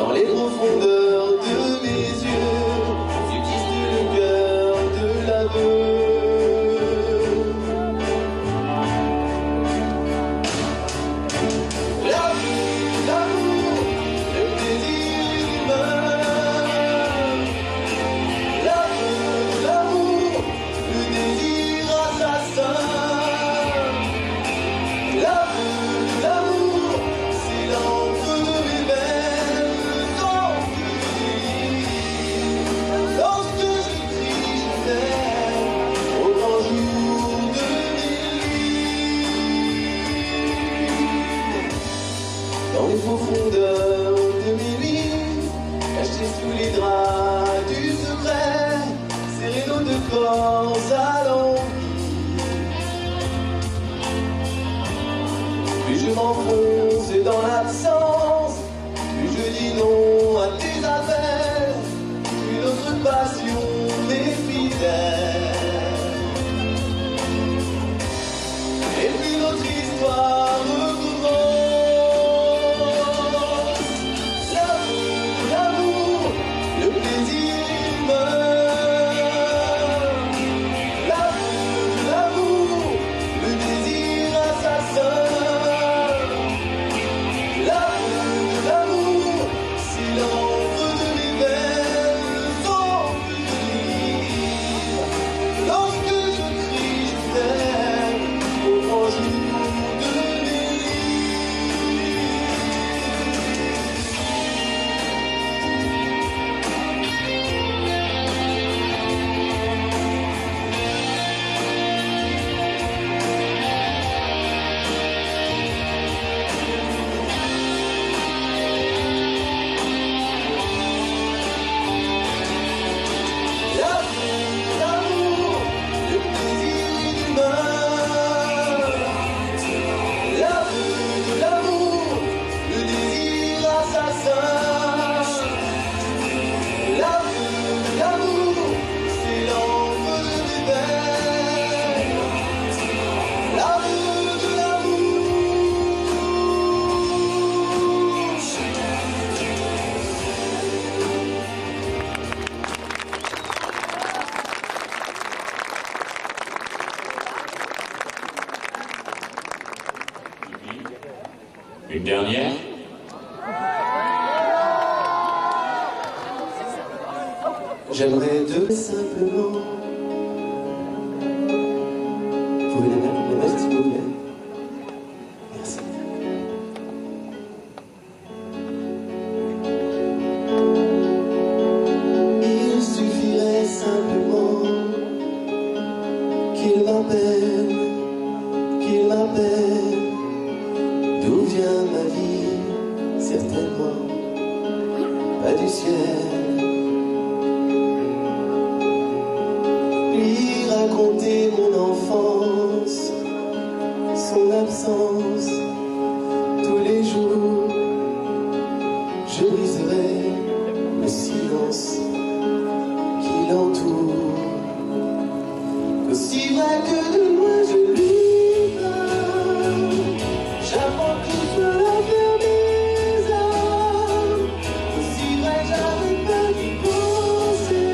Dans les profondeurs de mes yeux, subsiste le cœur de l'aveu. Dans les profondeurs de mes nuits, cachés sous les draps du secret, serrés nos deux corps à l'envie. Plus je m'enfonce dans l'absence, plus je dis non à tes appels, plus notre passion m'est fidèle. Et puis notre histoire recommence. Une dernière. J'aimerais deux simplement. Vous pouvez les mettre s'il vous plaît. Merci. Il suffirait simplement qu'il m'appelle, qu'il m'appelle. D'où vient ma vie? Certainement pas du ciel. Lui raconter mon enfance, son absence, tous les jours. Je briserai le silence qui l'entoure. Aussi vrai que de loin je lui parle, j'apprends tous me la faire bizarre. Aussi vrai j'arrête pas d'y penser.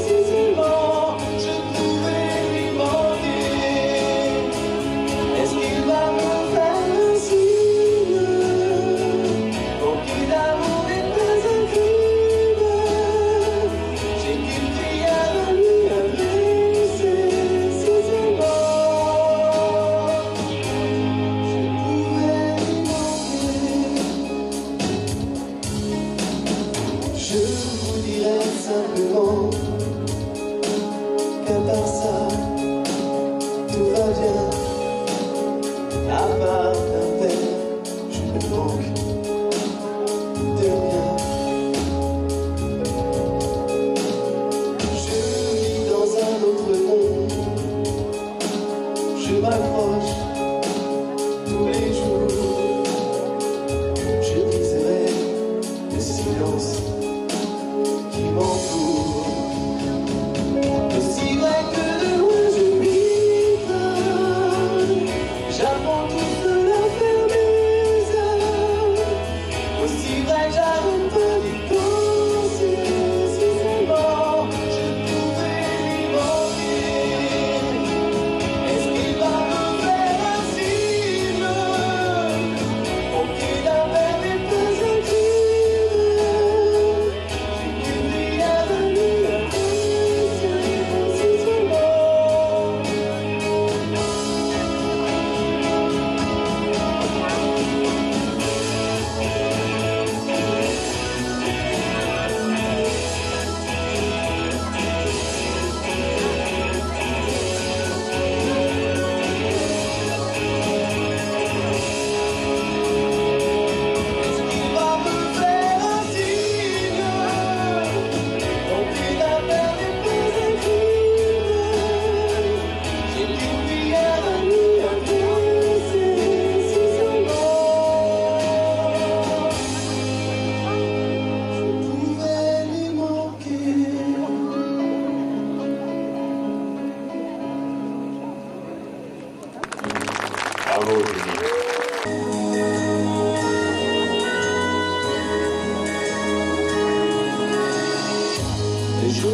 Si seulement je pouvais lui manquer, est-ce qu'il va me faire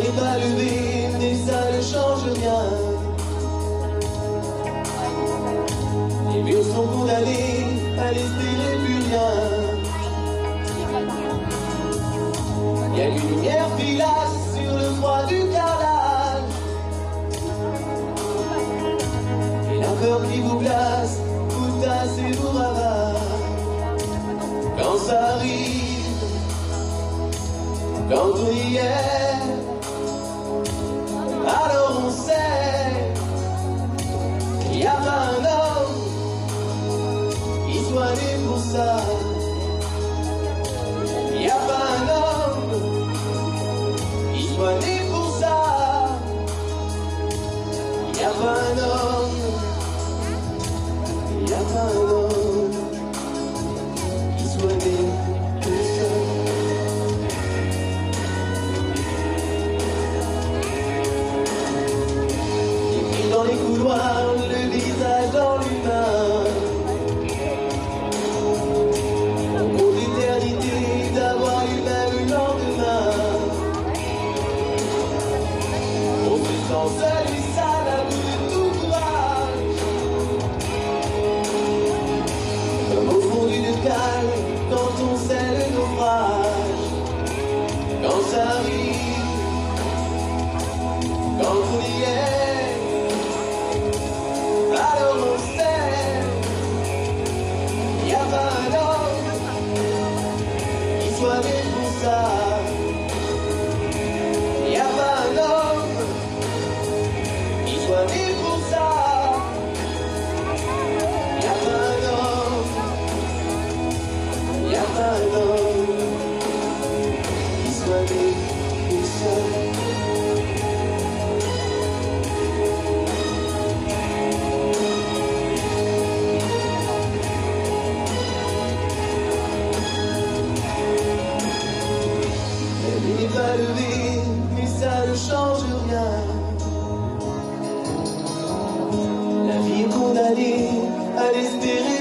n'est pas levé, mais ça ne change rien. Les murs sont condamnés à n'espérer plus rien. Il y a une lumière filasse sur le froid du carrelage. Et la peur qui vous glace, vous tasse et vous ravage. Quand ça arrive, quand on y est, alors on sait qu'il n'y a pas un homme qui soit né pour ça. Il n'y a pas un homme qui soit né pour ça. Il n'y a pas un homme, il n'y a pas un homme qui soit né pour ça. Dans les couloirs, le visage dans l'humain. On compte l'éternité d'avoir eu même lendemain. On se sent seul et sale à bout de tout courage. Comme au fond d'une cale, quand on sait le naufrage. Quand ça arrive, quand on y est, alors on sait, il n'y a pas un homme qui soit né pour ça. Il n'y a pas un homme qui soit né pour ça. Il n'y a pas un homme, il n'y a pas un homme qui soit né pour ça. Il n'est pas levé, mais ça ne change rien. La vie est condamnée à l'espérer